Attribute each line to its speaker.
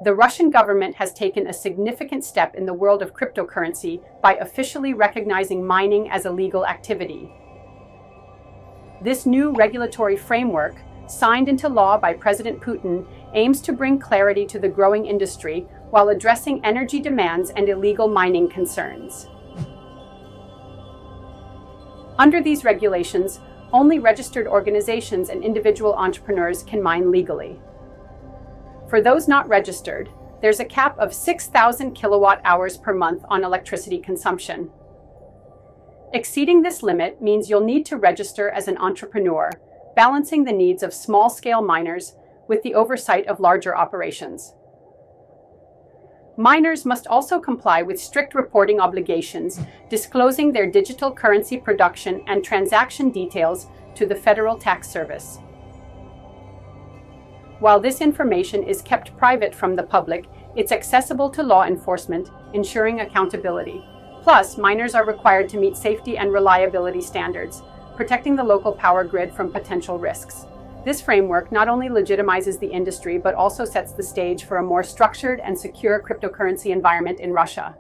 Speaker 1: The Russian government has taken a significant step in the world of cryptocurrency by officially recognizing mining as a legal activity. This new regulatory framework, signed into law by President Putin, aims to bring clarity to the growing industry while addressing energy demands and illegal mining concerns. Under these regulations, only registered organizations and individual entrepreneurs can mine legally. For those not registered, there's a cap of 6,000 kilowatt hours per month on electricity consumption. Exceeding this limit means you'll need to register as an entrepreneur, balancing the needs of small-scale miners with the oversight of larger operations. Miners must also comply with strict reporting obligations, disclosing their digital currency production and transaction details to the Federal Tax Service. While this information is kept private from the public, it's accessible to law enforcement, ensuring accountability. Plus, miners are required to meet safety and reliability standards, protecting the local power grid from potential risks. This framework not only legitimizes the industry, but also sets the stage for a more structured and secure cryptocurrency environment in Russia.